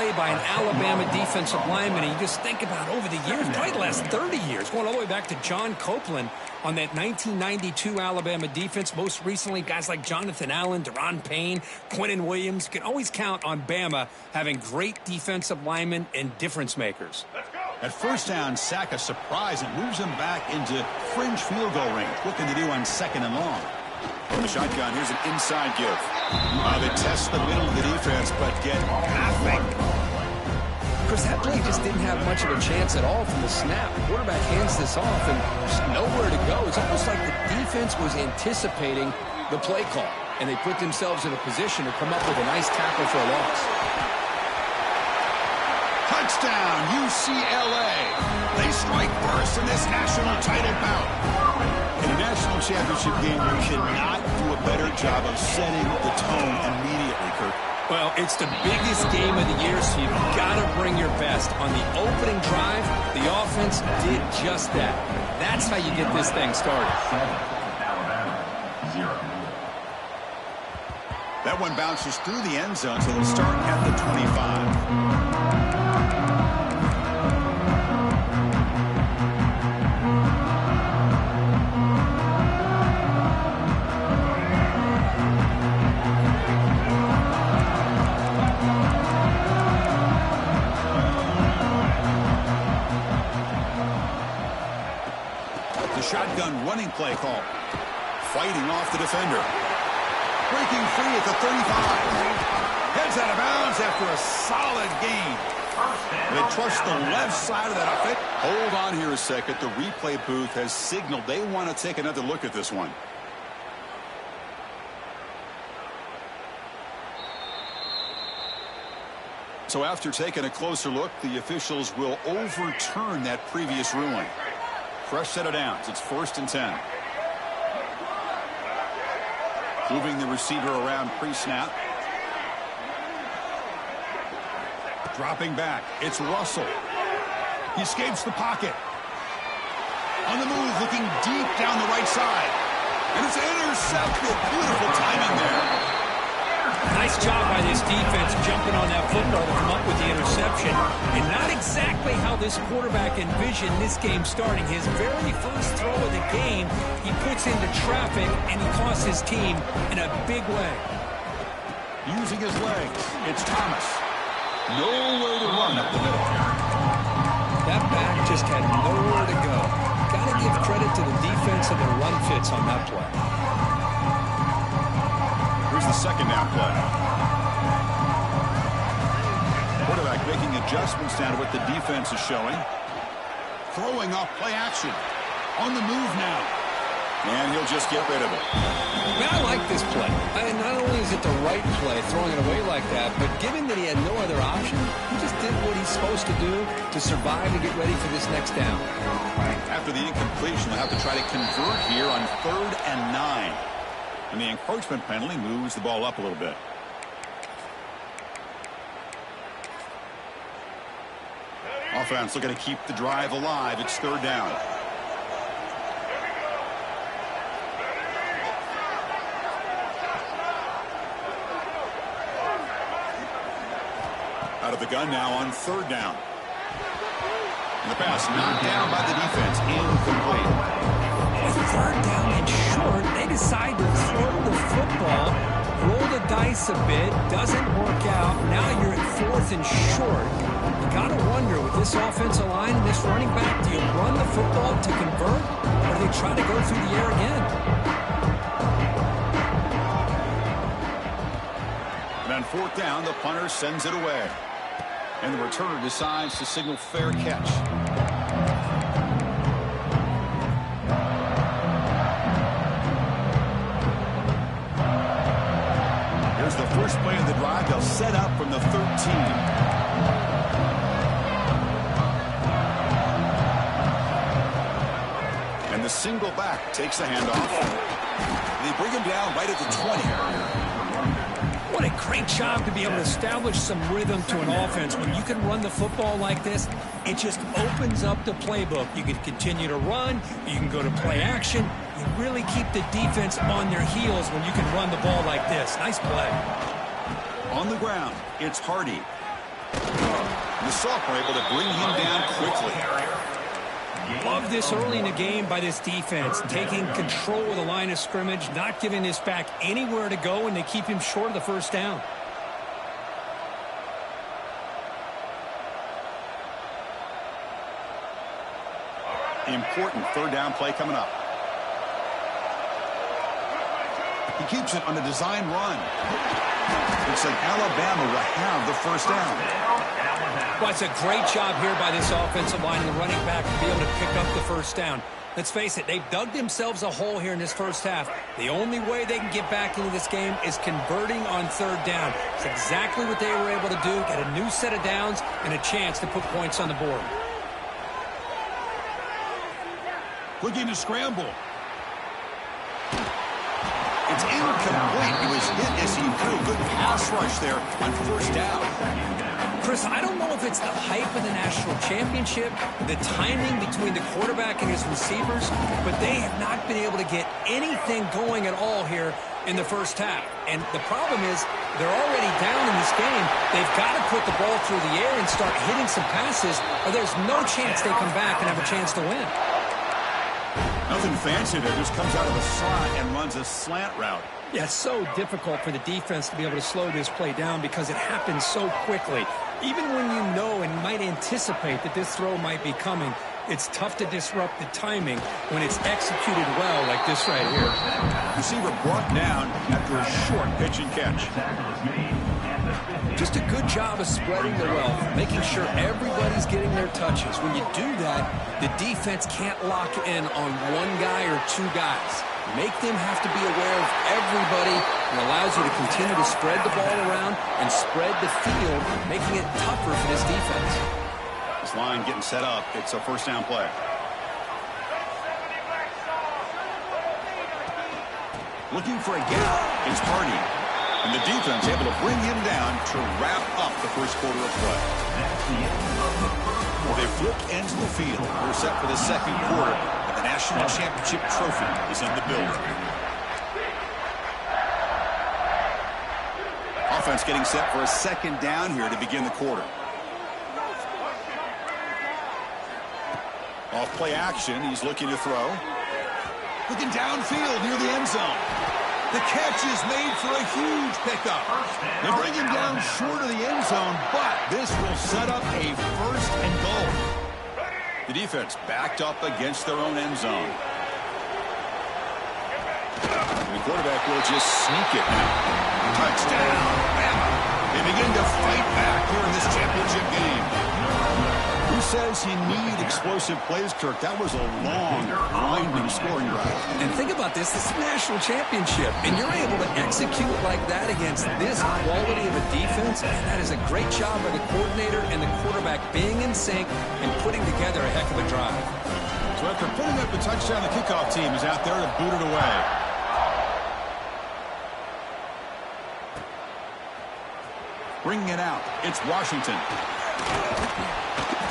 play by an Alabama defensive lineman. And you just think about over the years, probably the last 30 years, going all the way back to John Copeland on that 1992 Alabama defense. Most recently, guys like Jonathan Allen, Deron Payne, Quentin Williams. You can always count on Bama having great defensive linemen and difference makers. At first down, sack a surprise and moves him back into fringe field goal range. Looking to do on 2nd and long. From the shotgun, here's an inside give. They test the middle of the defense, but get nothing. Chris, that play just didn't have much of a chance at all from the snap. The quarterback hands this off and just nowhere to go. It's almost like the defense was anticipating the play call, and they put themselves in a position to come up with a nice tackle for a loss. Touchdown, UCLA. They strike first in this national title bout. In a national championship game, you cannot do a better job of setting the tone immediately, Kirk. Well, it's the biggest game of the year, so you've got to bring your best. On the opening drive, the offense did just that. That's how you get this thing started. That one bounces through the end zone, so they'll start at the 25. Shotgun running play call. Fighting off the defender. Breaking free at the 35. Heads out of bounds after a solid gain. They trust the left side of that offense. Hold on here a second. The replay booth has signaled they want to take another look at this one. So after taking a closer look, the officials will overturn that previous ruling. Fresh set of downs. It's 1st and 10. Moving the receiver around pre-snap. Dropping back. It's Russell. He escapes the pocket. On the move, looking deep down the right side. And it's intercepted. Beautiful timing there. Nice job by this defense jumping on that football to come up with the interception. And not exactly how this quarterback envisioned this game starting. His very first throw of the game, he puts into traffic, and he costs his team in a big way. Using his legs, it's Thomas. Nowhere to run up the middle. That back just had nowhere to go. Got to give credit to the defense and their run fits on that play. Here's the 2nd down play. Quarterback making adjustments down to what the defense is showing. Throwing off play action. On the move now. And he'll just get rid of it. Man, I like this play. Not only is it the right play, throwing it away like that, but given that he had no other option, he just did what he's supposed to do to survive and get ready for this next down. After the incompletion, they'll have to try to convert here on 3rd and 9. And the encroachment penalty moves the ball up a little bit. Offense looking to keep the drive alive. It's 3rd down. Out of the gun now on 3rd down. And the pass knocked down by the defense. Incomplete. With 3rd down and short, they decide to throw the football, roll the dice a bit, doesn't work out. Now you're at 4th and short. You got to wonder, with this offensive line and this running back, do you run the football to convert, or do they try to go through the air again? And on 4th down, the punter sends it away. And the returner decides to signal fair catch. Here's the first play of the drive. They'll set up from the 13. And the single back takes the handoff. They bring him down right at the 20. What a great job to be able to establish some rhythm to an offense. When you can run the football like this, it just opens up the playbook. You can continue to run. You can go to play action. You really keep the defense on their heels when you can run the ball like this. Nice play. On the ground, it's Hardy. The sophomore able to bring him down quickly. Love this early in the game by this defense, taking control of the line of scrimmage, not giving this back anywhere to go, and they keep him short of the first down. Important third down play coming up. He keeps it on a design run. Looks like Alabama will have the first down. Well, it's a great job here by this offensive line and the running back to be able to pick up the first down. Let's face it, they've dug themselves a hole here in this first half. The only way they can get back into this game is converting on third down. It's exactly what they were able to do, get a new set of downs and a chance to put points on the board. Looking to scramble. It's incomplete. He was hit as he threw. Good pass rush there on first down. Chris, I don't know if it's the hype of the national championship, the timing between the quarterback and his receivers, but they have not been able to get anything going at all here in the first half. And the problem is they're already down in this game. They've got to put the ball through the air and start hitting some passes, or there's no chance they come back and have a chance to win. Nothing fancy there. Just comes out of the slot and runs a slant route. Yeah, it's so difficult for the defense to be able to slow this play down because it happens so quickly. Even when you know and might anticipate that this throw might be coming, it's tough to disrupt the timing when it's executed well like this right here. Receiver brought down after a short pitch and catch. Just a good job of spreading the wealth, making sure everybody's getting their touches. When you do that, the defense can't lock in on one guy or two guys. Make them have to be aware of everybody and allows you to continue to spread the ball around and spread the field, making it tougher for this defense. This line getting set up. It's a first down play. Looking for a gap. It's Hardy. And the defense able to bring him down to wrap up the first quarter of play. They flip ends of the field. We're set for the second quarter, and the national championship trophy is in the building. Offense getting set for a second down here to begin the quarter. Off play action, he's looking to throw. Looking downfield near the end zone. The catch is made for a huge pickup. They bring him down short of the end zone, but this will set up a first and goal. The defense backed up against their own end zone. And the quarterback will just sneak it now. Touchdown, Bama. They begin to fight back here in this championship game. Who says you need explosive plays, Kirk? That was a long, winding scoring drive. And think about this. This is a national championship, and you're able to execute like that against this quality of a defense, and that is a great job by the coordinator and the quarterback being in sync and putting together a heck of a drive. So after putting up the touchdown, the kickoff team is out there to boot it away. Bringing it out, it's Washington.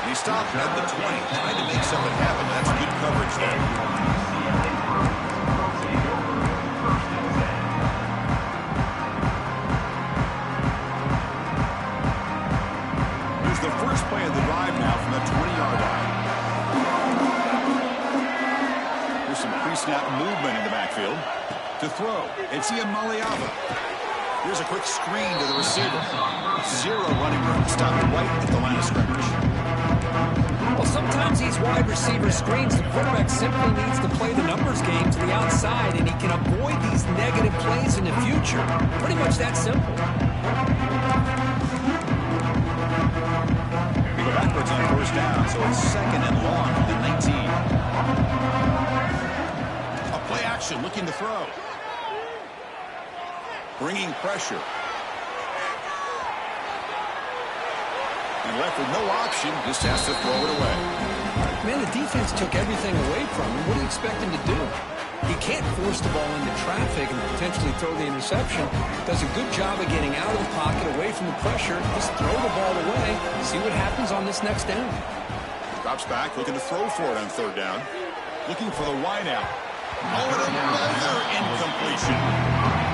He stopped at the 20, trying to make something happen. That's good coverage there. Here's the first play of the drive now from the 20-yard line. Here's some pre-snap movement in the backfield. To throw, it's Ian Maliava. Here's a quick screen to the receiver. Zero running room. Stopped right at the line of scrimmage. Well, sometimes these wide receiver screens, the quarterback simply needs to play the numbers game to the outside, and he can avoid these negative plays in the future. Pretty much that simple. We go backwards on first down, so it's second and long from the 19. A play action, looking to throw. Bringing pressure. And left with no option, just has to throw it away. Man, the defense took everything away from him. What do you expect him to do? He can't force the ball into traffic and potentially throw the interception. Does a good job of getting out of the pocket, away from the pressure. Just throw the ball away. See what happens on this next down. Drops back, looking to throw for it on third down. Looking for the wide out. Oh, and another incompletion.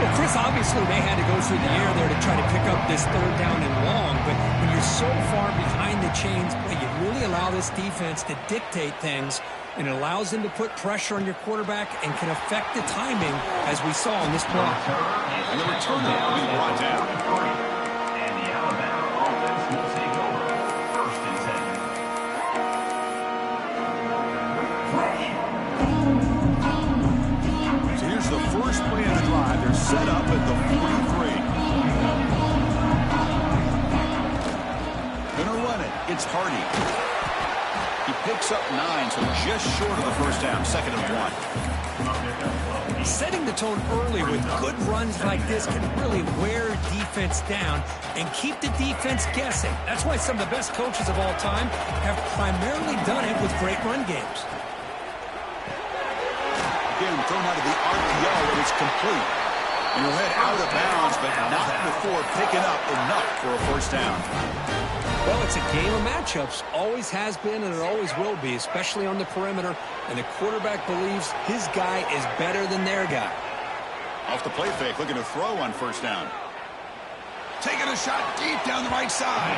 Well, Chris, obviously they had to go through the air there to try to pick up this third down and long, but when you're so far behind the chains, boy, you really allow this defense to dictate things, and it allows them to put pressure on your quarterback and can affect the timing, as we saw in this play. And the returner will be brought down. And the Alabama offense will take over 1st and 10. So here's the first play of the drive. They're set up at the 43. Gonna run it. It's Hardy. He picks up 9, so just short of the first down. 2nd and 1. Setting the tone early with good runs like this can really wear defense down and keep the defense guessing. That's why some of the best coaches of all time have primarily done it with great run games. Again, thrown out of the RPO, and it's complete. And he'll head out of bounds, but not before picking up enough for a first down. Well, it's a game of matchups. Always has been, and it always will be, especially on the perimeter. And the quarterback believes his guy is better than their guy. Off the play fake, looking to throw on first down. Taking a shot deep down the right side.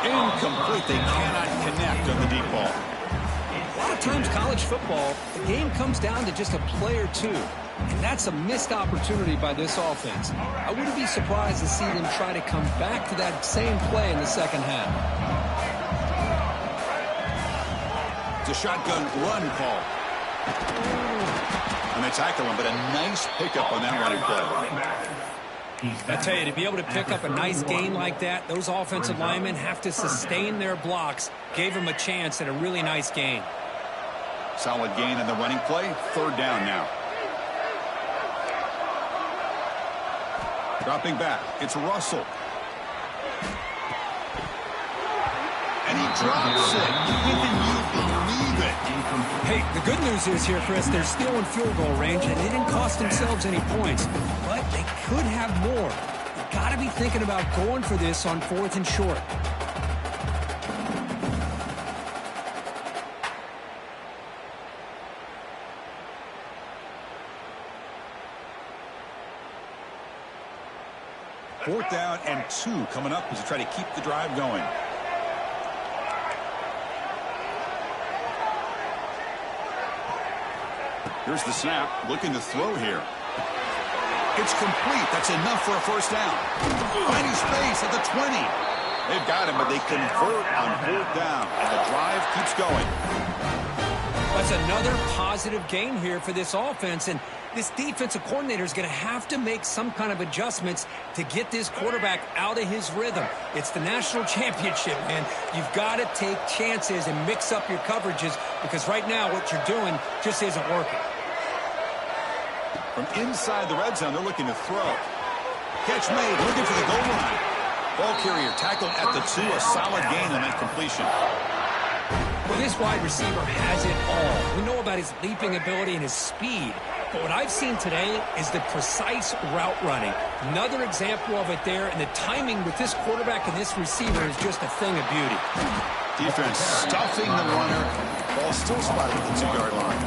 Incomplete. They cannot connect on the deep ball. A lot of times college football, the game comes down to just a play or two. And that's a missed opportunity by this offense. I wouldn't be surprised to see them try to come back to that same play in the second half. It's a shotgun run call. And they tackle him, but a nice pickup on that running play. I tell you, to be able to pick up a nice gain like that, those offensive linemen have to sustain their blocks. Gave them a chance at a really nice gain. Solid gain in the running play. 3rd down now. Dropping back, it's Russell. And he drops it. Can you believe it? Hey, the good news is here, Chris, they're still in field goal range, and they didn't cost themselves any points. But they could have more. You've got to be thinking about going for this on 4th and short. Fourth down and 2 coming up as they try to keep the drive going. Here's the snap, looking to throw here. It's complete. That's enough for a first down. Finding space at the 20. They've got him, but they convert on 4th down, and the drive keeps going. That's another positive gain here for this offense, and this defensive coordinator is going to have to make some kind of adjustments to get this quarterback out of his rhythm. It's the national championship, man. You've got to take chances and mix up your coverages, because right now what you're doing just isn't working. From inside the red zone, they're looking to throw. Catch made, looking for the goal line. Ball carrier tackled at the 2, a solid gain on that completion. Well, this wide receiver has it all. We know about his leaping ability and his speed. But what I've seen today is the precise route running. Another example of it there, and the timing with this quarterback and this receiver is just a thing of beauty. Defense stuffing the runner. Ball still spotted at the 2-yard line.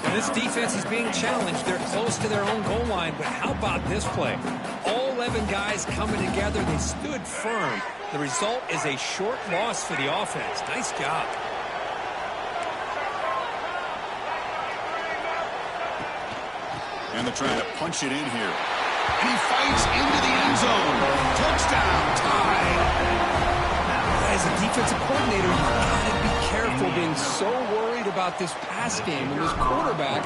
And this defense is being challenged. They're close to their own goal line, but how about this play? All 11 guys coming together. They stood firm. The result is a short loss for the offense. Nice job. And they're trying to punch it in here. And he fights into the end zone. Touchdown, tied. As a defensive coordinator, you've got to be careful being so worried about this pass game and this quarterback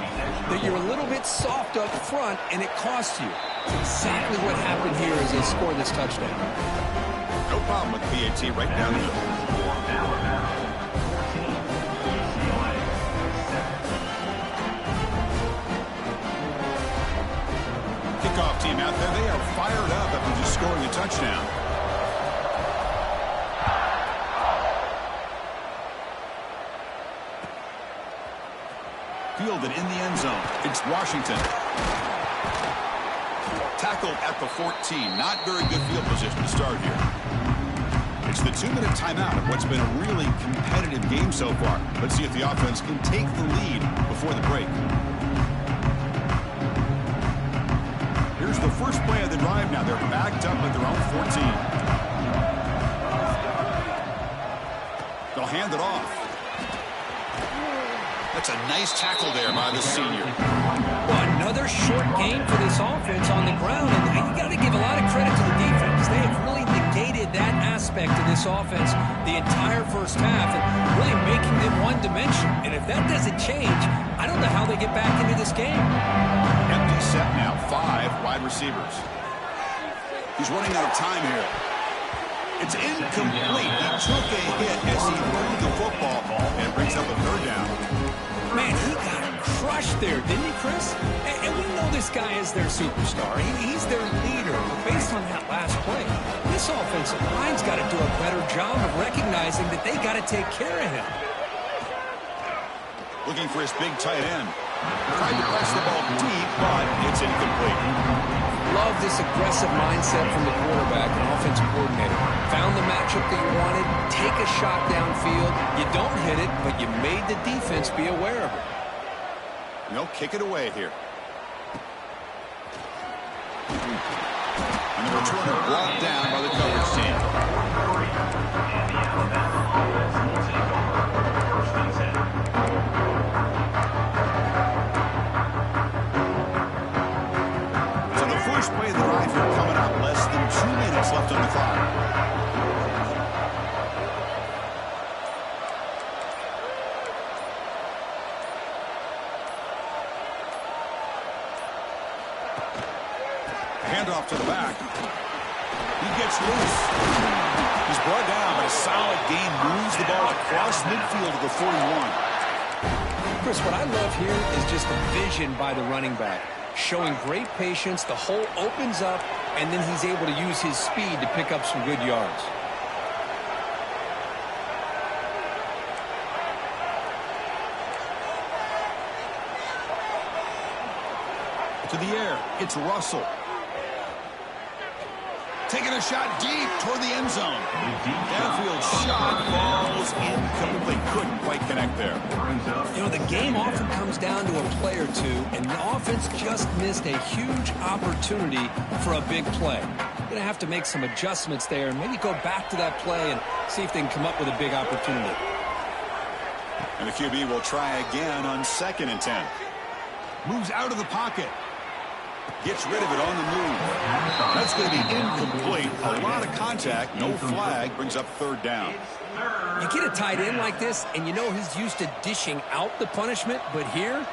that you're a little bit soft up front, and it costs you. It's exactly what happened here as they scored this touchdown. No problem with PAT right down the middle. Kickoff team out there. They are fired up after just scoring a touchdown. Fielded in the end zone. It's Washington. Tackled at the 14. Not very good field position to start here. It's the 2-minute timeout of what's been a really competitive game so far. Let's see if the offense can take the lead before the break. Now they're backed up at their own 14. They'll hand it off. That's a nice tackle there by the senior. Well, another short game for this offense on the ground, and you got to give a lot of credit to the defense. They have really negated that aspect of this offense the entire first half and really making them one-dimensional. And if that doesn't change, I don't know how they get back into this game. Empty set now, 5 wide receivers. He's running out of time here. It's incomplete. He took a hit as he threw the football and brings up a third down. Man, he got crushed there, didn't he, Chris? And we know this guy is their superstar. He's their leader. But based on that last play, this offensive line's got to do a better job of recognizing that they got to take care of him. Looking for his big tight end. Tried to press the ball deep, but it's incomplete. Love this aggressive mindset from the quarterback and offensive coordinator. Found the matchup that you wanted, take a shot downfield. You don't hit it, but you made the defense be aware of it. No, kick it away here. And the returner brought down by the coverage team. And the Alabama offense will take over. First and 10. First play of the drive here coming up. Less than 2 minutes left on the clock. Handoff to the back. He gets loose. He's brought down, but a solid gain moves the ball across midfield to the 41. Chris, what I love here is just the vision by the running back. Showing great patience, the hole opens up, and then he's able to use his speed to pick up some good yards. To the air, it's Russell. Taking a shot deep toward the end zone. Downfield shot falls incomplete. Couldn't quite connect there. You know, the game often comes down to a play or two, and the offense just missed a huge opportunity for a big play. Going to have to make some adjustments there and maybe go back to that play and see if they can come up with a big opportunity. And the QB will try again on 2nd and 10. Moves out of the pocket. Gets rid of it on the move. That's going to be incomplete. A lot of contact, no flag, brings up 3rd down. You get a tight end like this, and you know he's used to dishing out the punishment, but here,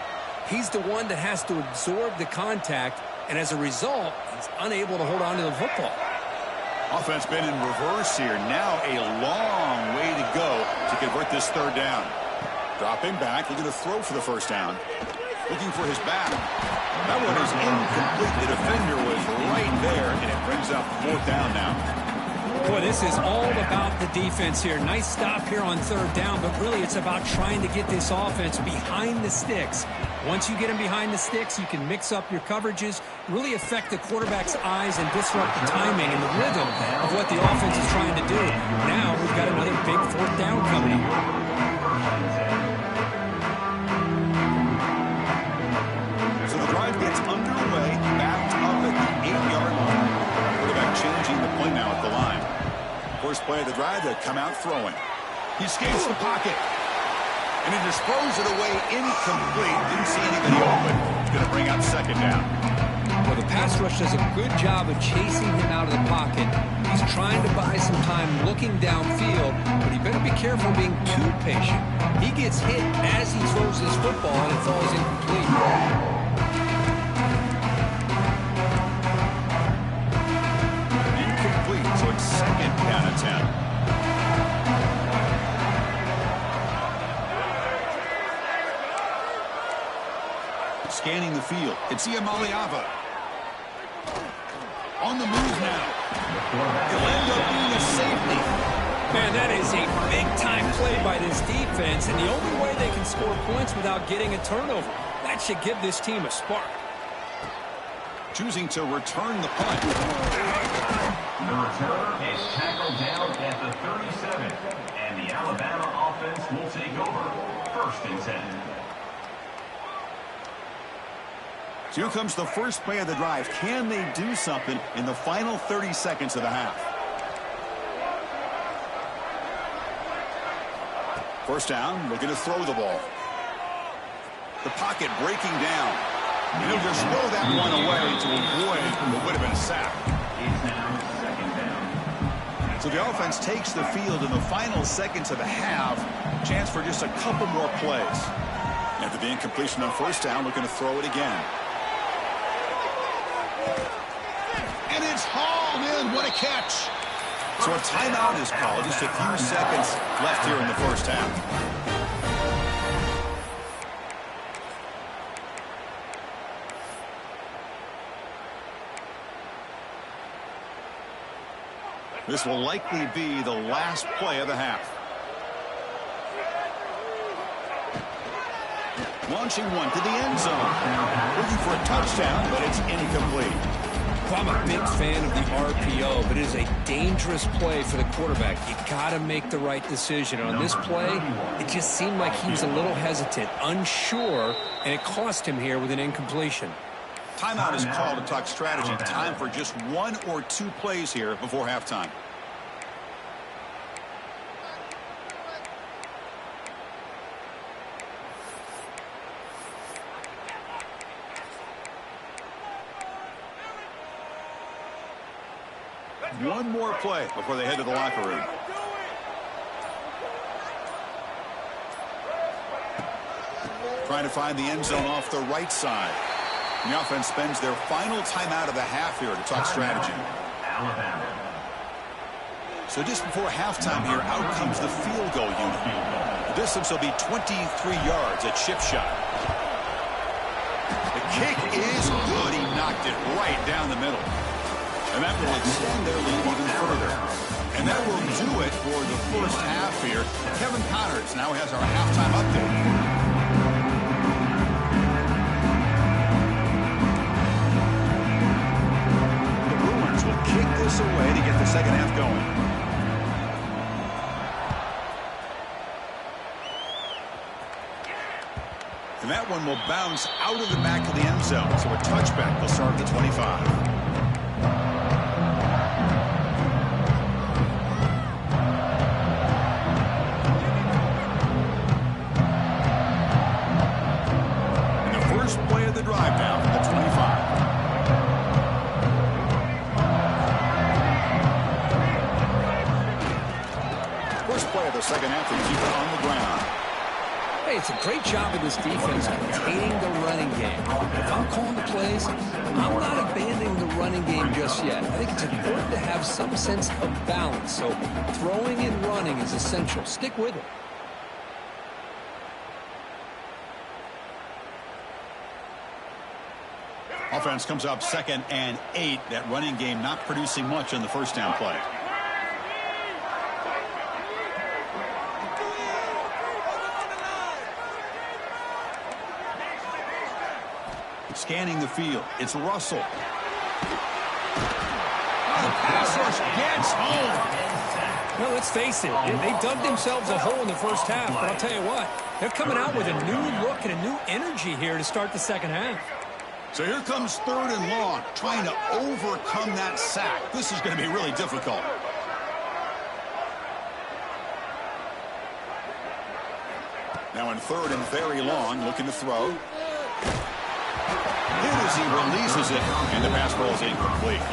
he's the one that has to absorb the contact, and as a result, he's unable to hold on to the football. Offense been in reverse here. Now a long way to go to convert this 3rd down. Dropping back, looking to throw for the 1st down. Looking for his back. That one is incomplete. The defender was right there, and it brings up 4th down now. Boy, this is all about the defense here. Nice stop here on 3rd down, but really it's about trying to get this offense behind the sticks. Once you get them behind the sticks, you can mix up your coverages, really affect the quarterback's eyes, and disrupt the timing and the rhythm of what the offense is trying to do. Now we've got another big 4th down coming up. Gets underway, backed up at the 8-yard line. Quarterback changing the play now at the line. First play of the drive, they come out throwing. He escapes the pocket. And he disposed it away incomplete. Didn't see anybody open. It's going to bring up 2nd down. Well, the pass rush does a good job of chasing him out of the pocket. He's trying to buy some time looking downfield, but he better be careful being too patient. He gets hit as he throws his football, and it falls incomplete. So it's 2nd down at 10. Scanning the field. It's Iamaleava. On the move now. He'll end up being a safety. Man, that is a big-time play by this defense, and the only way they can score points without getting a turnover. That should give this team a spark. Choosing to return the punt. The returner is tackled down at the 37, and the Alabama offense will take over. 1st and 10. So here comes the first play of the drive. Can they do something in the final 30 seconds of the half? First down, looking to throw the ball. The pocket breaking down. And he'll just throw that one away to avoid what would have been a sack. It's now second down. So the offense takes the field in the final seconds of the half. Chance for just a couple more plays. After the incompletion on first down, looking to throw it again. And it's hauled in. What a catch. So a timeout is called. Just a few seconds left here in the first half. This will likely be the last play of the half. Launching one to the end zone. Looking for a touchdown, but it's incomplete. Well, I'm a big fan of the RPO, but it is a dangerous play for the quarterback. You got to make the right decision. On this play, it just seemed like he was a little hesitant, unsure, and it cost him here with an incompletion. Timeout is called to talk strategy. Time for just one or two plays here before halftime. One more play before they head to the locker room. Trying to find the end zone off the right side. And the offense spends their final timeout of the half here to talk strategy. Alabama. So just before halftime here, out comes the field goal unit. The distance will be 23 yards at chip shot. The kick is good. He knocked it right down the middle. And that will extend their lead even further. And that will do it for the first half here. Kevin Connors now has our halftime update. The Bruins will kick this away to get the second half going. And that one will bounce out of the back of the end zone. So a touchback will start at the 25. Drive down from the 25. First play of the second half to keep it on the ground. Hey, it's a great job of this defense containing the running game. If I'm calling the plays, I'm not abandoning the running game just yet. I think it's important to have some sense of balance. So throwing and running is essential. Stick with it. Offense comes up 2nd and 8. That running game not producing much on the first down play. Scanning the field. It's Russell. The pass rush gets home. Well, let's face it. They dug themselves a hole in the first half. But I'll tell you what, they're coming out with a new look and a new energy here to start the second half. So here comes 3rd and long, trying to overcome that sack. This is going to be really difficult. Now in 3rd and very long, looking to throw. Hit as he releases it, and the pass ball is incomplete.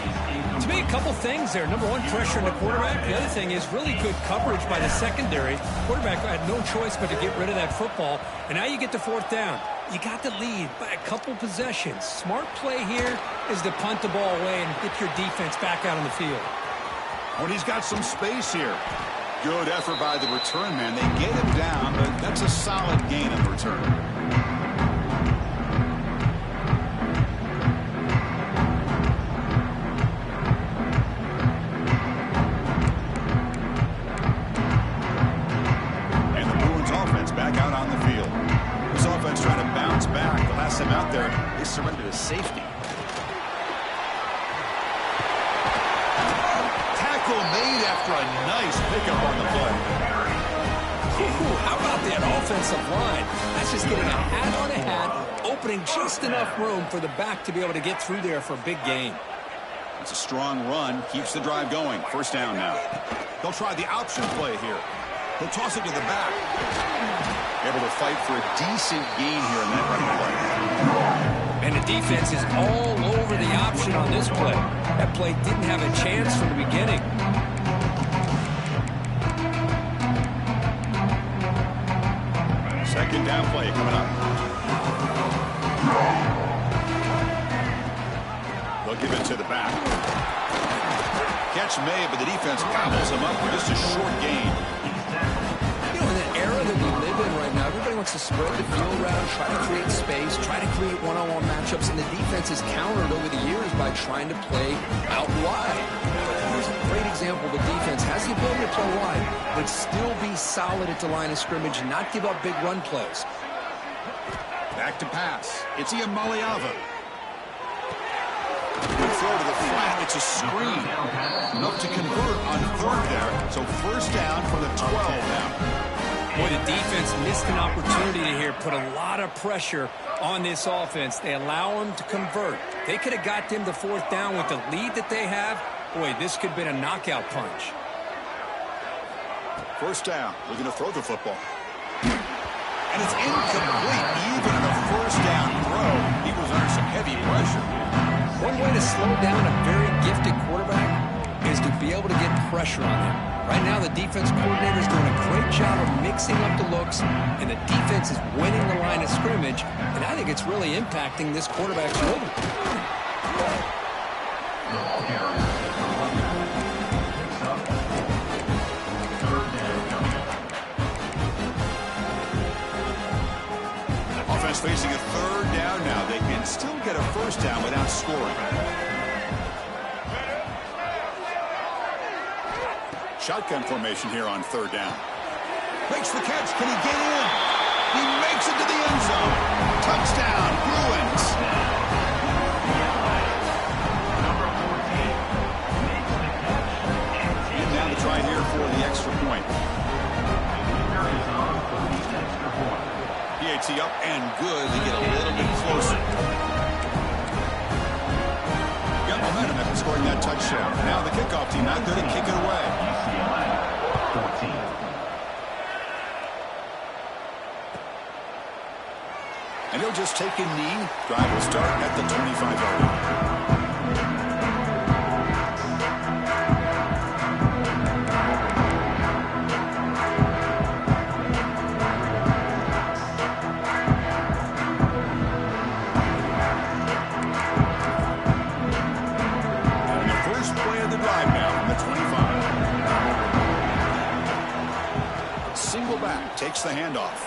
To me, a couple things there. Number one, pressure on the quarterback. The other thing is really good coverage by the secondary. Quarterback had no choice but to get rid of that football. And now you get to 4th down. You got the lead by a couple possessions. Smart play here is to punt the ball away and get your defense back out on the field. When he's got some space here. Good effort by the return man. They get him down, but that's a solid gain in the return. And the Bruins offense back out on the field. This offense trying to bounce back. The last time out there, they surrendered to safety. Tackle made after a nice pickup on the play. Ooh, how about that offensive line? That's just getting a hat on a hat, opening just enough room for the back to be able to get through there for a big gain. It's a strong run, keeps the drive going. First down now. They'll try the option play here. He'll toss it to the back. Able to fight for a decent gain here in that running play. And the defense is all over the option on this play. That play didn't have a chance from the beginning. Second down play coming up. They'll give it to the back. Catch made, but the defense gobbles him up for just a short gain. You know, in the era that we live in right now, everybody wants to spread the field around, try to create space, try to create one-on-one matchups, and the defense is countered over the years by trying to play out wide. But here's a great example. The defense has the ability to play wide, but still be solid at the line of scrimmage and not give up big run plays. Back to pass. It's Iamaleava. Good throw to the flat. It's a screen. Enough to convert on third there. So first down from the 12 now. Boy, the defense missed an opportunity here. Put a lot of pressure on this offense. They allow them to convert. They could have got them to fourth down with the lead that they have. Boy, this could have been a knockout punch. First down. Looking to throw the football. And it's incomplete. Even on the first down throw, he was under some heavy pressure. One way to slow down a very gifted quarterback is to be able to get pressure on him. Right now, the defense coordinator is doing a great job of mixing up the looks, and the defense is winning the line of scrimmage, and I think it's really impacting this quarterback's rhythm. Offense facing a third down now. They can still get a first down without scoring. Shotgun formation here on third down. Makes the catch. Can he get in? He makes it to the end zone. Touchdown, Bruins. And now to try here for the extra point. PAT up and good. They get a little bit closer. Got momentum after scoring that touchdown. Now the kickoff team out there to kick it away. UCLA 14. And he'll just take a knee. Drive will start at the 25-yard line. Takes the handoff.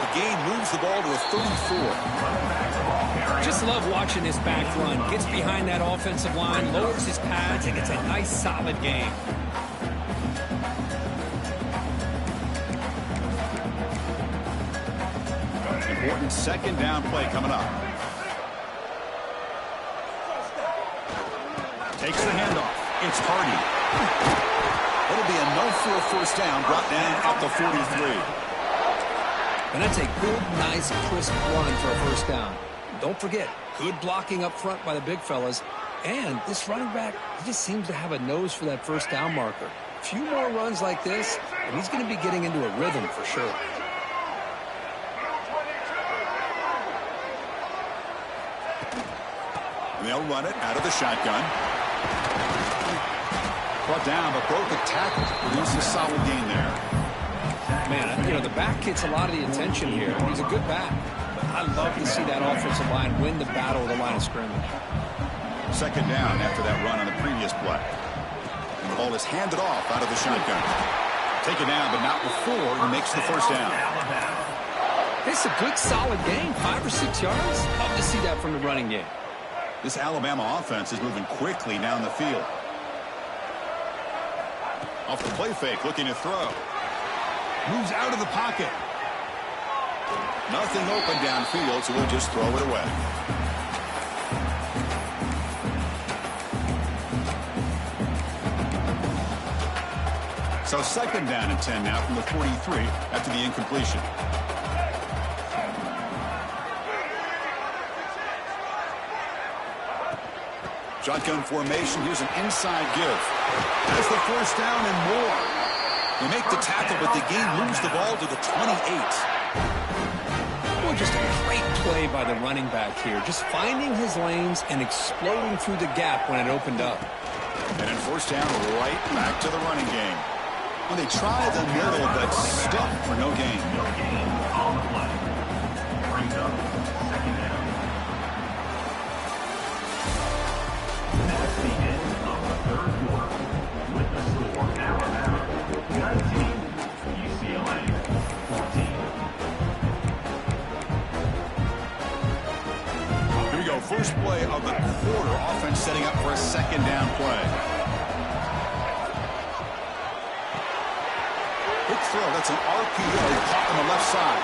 The gain moves the ball to the 34. Just love watching this back run. Gets behind that offensive line, lowers his pads, and gets a nice, solid gain. Important second down play coming up. Takes the handoff. It's Hardy. It'll be enough for a first down, brought down at the 43. And that's a good, nice, crisp run for a first down. Don't forget, good blocking up front by the big fellas. And this running back, he just seems to have a nose for that first down marker. A few more runs like this, and he's going to be getting into a rhythm for sure. And they'll run it out of the shotgun. Brought down, but broke the tackle. Produced a solid gain there. Man, you know, the back gets a lot of the attention here. He's a good back. But I love to see that offensive line win the battle of the line of scrimmage. Second down after that run on the previous play. And the ball is handed off out of the shotgun. Taken down, but not before he makes the first down. It's a good, solid gain. 5 or 6 yards. Love to see that from the running game. This Alabama offense is moving quickly down the field. Off the play fake, looking to throw. Moves out of the pocket. Nothing open downfield, so we'll just throw it away. So second down and 10 now from the 43 after the incompletion. Shotgun formation. Here's an inside give. That's the first down and more. They make the tackle, but the game moves the ball to the 28. Well, just a great play by the running back here. Just finding his lanes and exploding through the gap when it opened up. And then first down, right back to the running game. Well, they try the middle, but still for no gain. No gain on the play. Brings up second down. That's the end of the third quarter. With the score, Alabama 19, UCLA 14. Here we go. First play of the quarter. Offense setting up for a second down play. Quick throw. That's an RPO caught on the left side.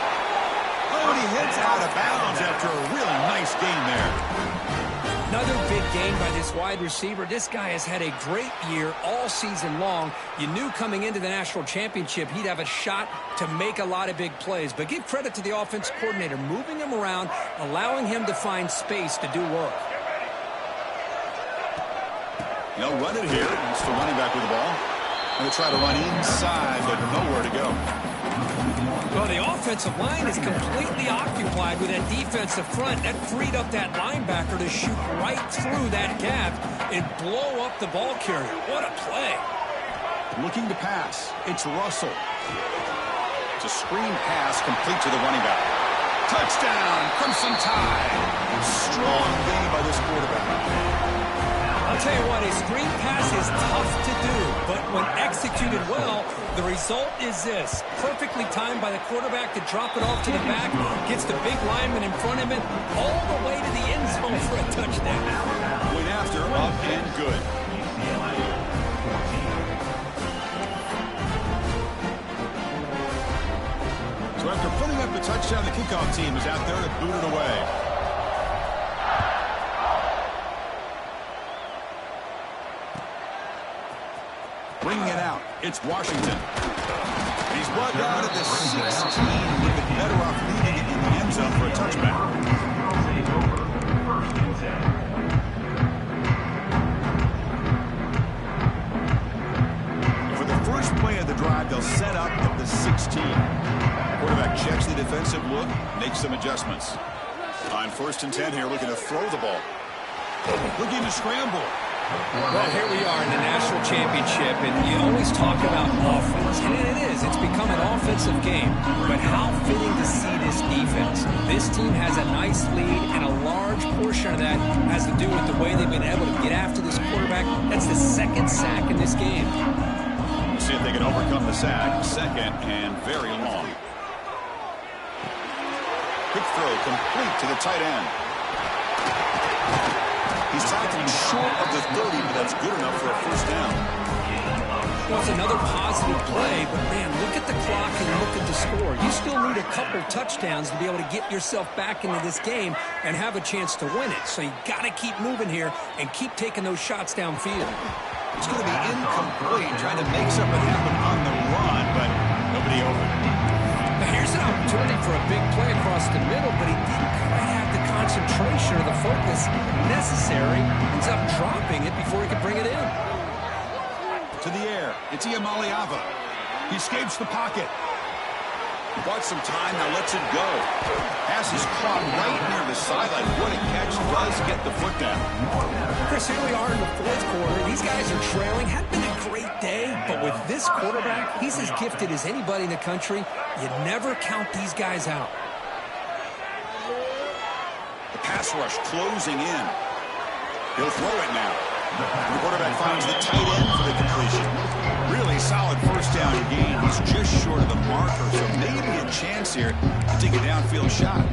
Oh, and he heads out of bounds after a really nice gain there. Another big gain by this wide receiver. This guy has had a great year all season long. You knew coming into the national championship he'd have a shot to make a lot of big plays. But give credit to the offense coordinator, moving him around, allowing him to find space to do work. They'll run it here. It's the running back with the ball. Going to try to run inside, but nowhere to go. Well, the offensive line is completely occupied with that defensive front. That freed up that linebacker to shoot right through that gap and blow up the ball carrier. What a play. Looking to pass. It's Russell. It's a screen pass complete to the running back. Touchdown, Crimson Tide. Strong game by this quarterback. I'll tell you what, a screen pass is tough to do, but when executed well, the result is this. Perfectly timed by the quarterback to drop it off to the back, gets the big lineman in front of him, all the way to the end zone for a touchdown. Went after, up and good. So after putting up the touchdown, the kickoff team is out there to boot it away. Bringing it out, it's Washington. He's brought down at the 16. Would have been better off leaving it in the end zone for a touchback. For the first play of the drive, they'll set up at the 16. Quarterback checks the defensive look, makes some adjustments. On first and 10 here, looking to throw the ball. Looking to scramble. Well, here we are in the national championship, and you always talk about offense, and it is. It's become an offensive game. But how fitting to see this defense. This team has a nice lead, and a large portion of that has to do with the way they've been able to get after this quarterback. That's the second sack in this game. We'll see if they can overcome the sack. Second and very long. Quick throw complete to the tight end. He's tackling short of the 30, but that's good enough for a first down. Well, it's another positive play, but, man, look at the clock and look at the score. You still need a couple touchdowns to be able to get yourself back into this game and have a chance to win it. So you got to keep moving here and keep taking those shots downfield. It's going to be incomplete, trying to make something happen on the run, but nobody open. Now, here's an opportunity for a big play across the middle, but he didn't quite have the concentration or the focus necessary. Ends up dropping it before he could bring it in. To the air, it's Iamaleava. He escapes the pocket. Bought some time, now lets it go. Pass is caught right near the sideline. What a catch, does get the foot down. Chris, here we are in the fourth quarter. These guys are trailing. Had been a great day, but with this quarterback, he's as gifted as anybody in the country. You never count these guys out. The pass rush closing in. He'll throw it now. And the quarterback finds the tight end for the completion. Really solid first down gain. He's just short of the marker, so maybe a chance here to take a downfield shot.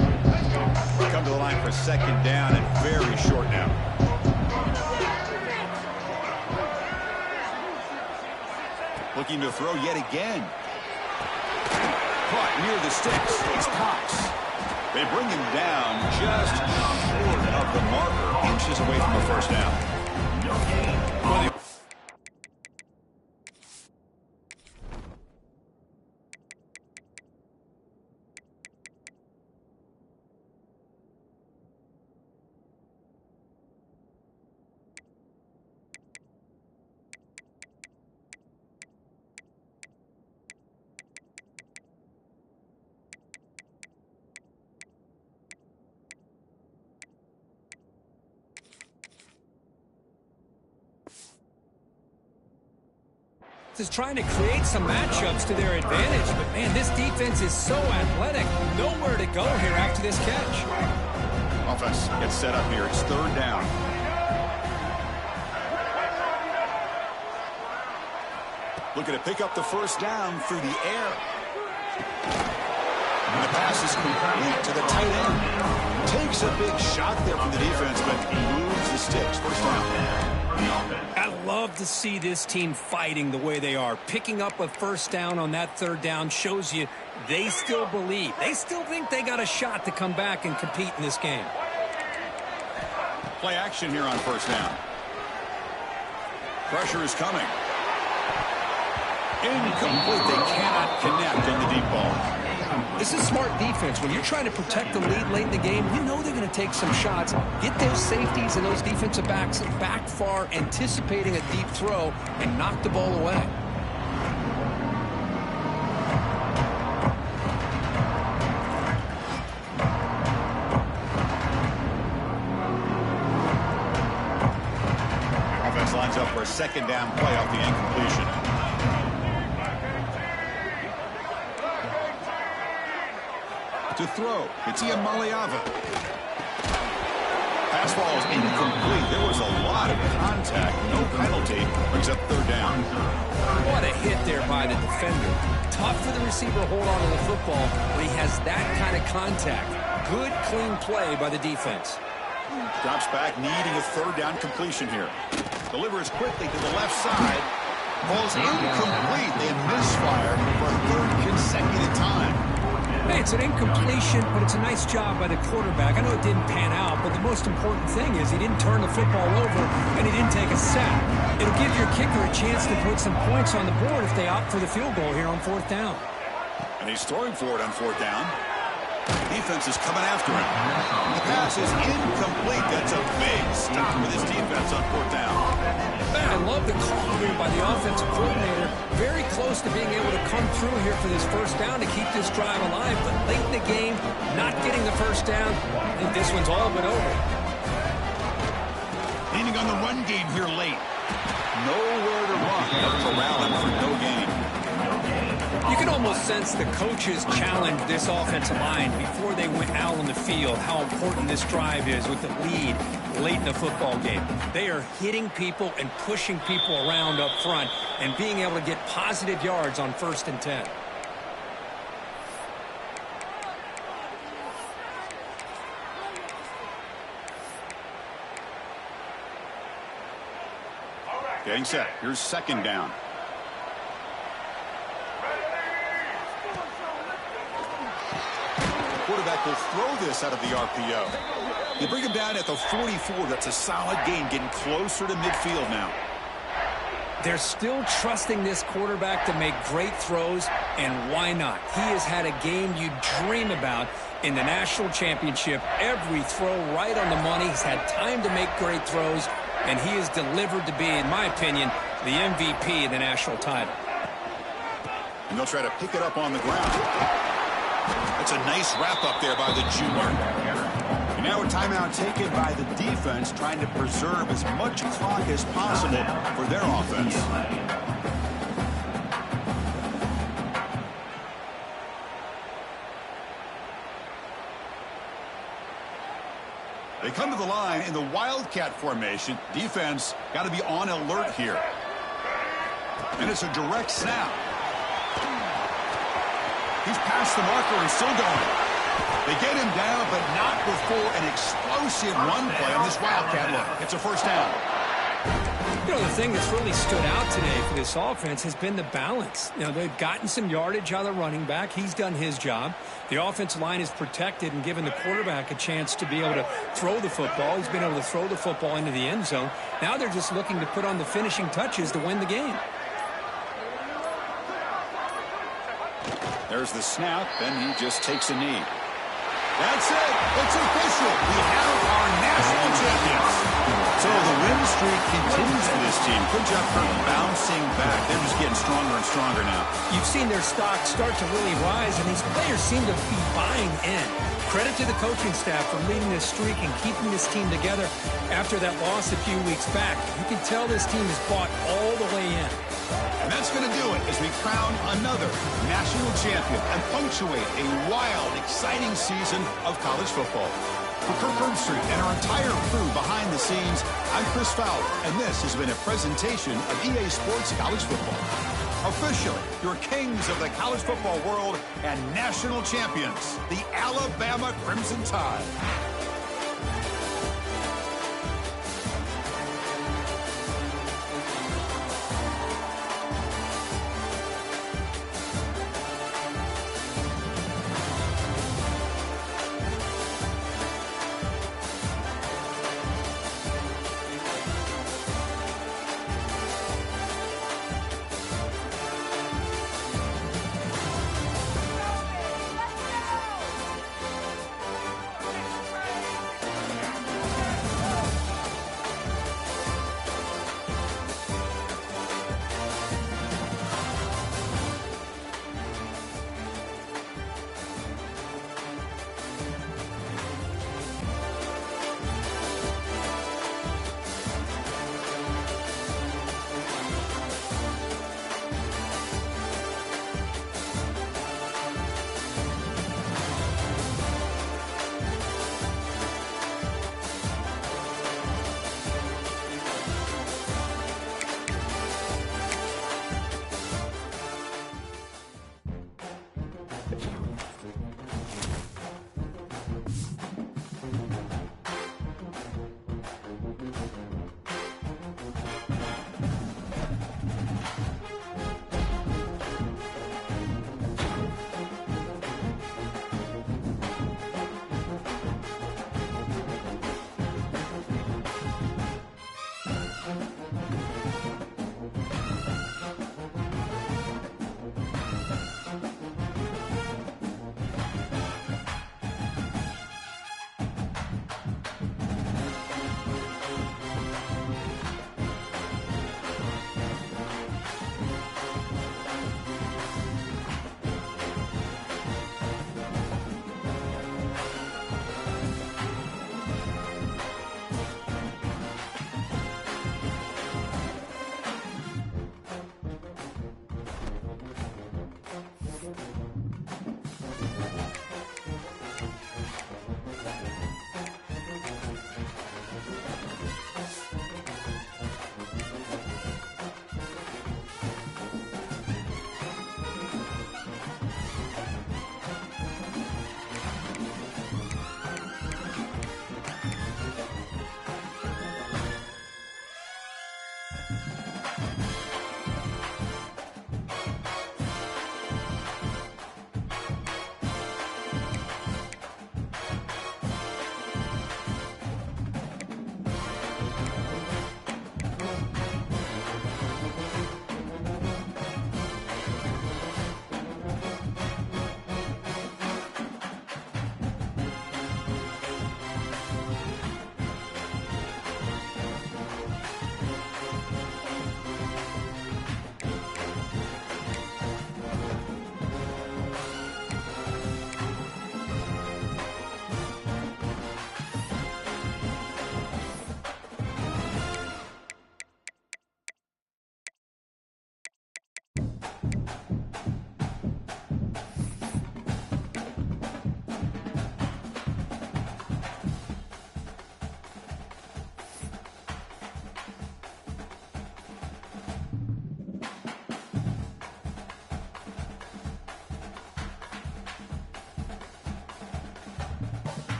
We'll come to the line for second down and very short now. Looking to throw yet again. Caught near the sticks. It's Cox. They bring him down just short of the marker, inches away from a first down. is trying to create some matchups to their advantage. But, man, this defense is so athletic. Nowhere to go here after this catch. Offense gets set up here. It's third down. Looking to pick up the first down through the air. And the pass is complete to the tight end. Takes a big shot there from the defense, but moves the sticks. First down. I love to see this team fighting the way they are. Picking up a first down on that third down shows you they still believe. They still think they got a shot to come back and compete in this game. Play action here on first down. Pressure is coming. Incomplete. They cannot connect on the deep ball. This is smart defense. When you're trying to protect the lead late in the game, you know they're going to take some shots. Get those safeties and those defensive backs back far, anticipating a deep throw, and knock the ball away. Offense lines up for a second down play off the incompletion. To throw, it's Iamaleava. Pass ball is incomplete. There was a lot of contact. No penalty. Brings up third down. What a hit there by the defender. Tough for the receiver to hold on to the football when he has that kind of contact. Good, clean play by the defense. Drops back, needing a third down completion here. Delivers quickly to the left side. Ball's incomplete. They misfire for a third consecutive time. Hey, it's an incompletion, but it's a nice job by the quarterback. I know it didn't pan out, but the most important thing is he didn't turn the football over and he didn't take a sack. It'll give your kicker a chance to put some points on the board if they opt for the field goal here on fourth down. And he's throwing for it on fourth down. Defense is coming after him. The pass is incomplete. That's a big stop for this defense on fourth down. Man, I love the call here by the offensive coordinator. Very close to being able to come through here for this first down to keep this drive alive. But late in the game, not getting the first down, I think this one's all but over. Leaning on the run game here late. Nowhere to run. Corralling for no gain. You can almost sense the coaches challenge this offensive line before they went out on the field, how important this drive is with the lead late in the football game. They are hitting people and pushing people around up front and being able to get positive yards on 1st and 10. Getting set. Here's second down. Quarterback will throw this out of the RPO. They bring him down at the 44. That's a solid gain, getting closer to midfield now. They're still trusting this quarterback to make great throws, and why not? He has had a game you dream about in the national championship. Every throw right on the money. He's had time to make great throws, and he is delivered to be, in my opinion, the MVP of the national title. And they'll try to pick it up on the ground. That's a nice wrap up there by the junior. And now a timeout taken by the defense, trying to preserve as much clock as possible for their offense. They come to the line in the Wildcat formation. Defense got to be on alert here. And it's a direct snap. He's past the marker and still going. They get him down, but not before an explosive run play on this Wildcat look. It's a first down. You know, the thing that's really stood out today for this offense has been the balance. You know, they've gotten some yardage out of the running back. He's done his job. The offensive line is protected and given the quarterback a chance to be able to throw the football. He's been able to throw the football into the end zone. Now they're just looking to put on the finishing touches to win the game. There's the snap, and he just takes a knee. That's it. It's official. We have our national champions. So the wins streak continues for this team. Good job for bouncing back. They're just getting stronger and stronger now. You've seen their stock start to really rise, and these players seem to be buying in. Credit to the coaching staff for leading this streak and keeping this team together after that loss a few weeks back. You can tell this team is bought all the way in. And that's going to do it as we crown another national champion and punctuate a wild, exciting season of college football. For Kirk Herbstreit and our entire crew behind the scenes, I'm Chris Fowler, and this has been a presentation of EA Sports College Football. Officially, your kings of the college football world and national champions, the Alabama Crimson Tide.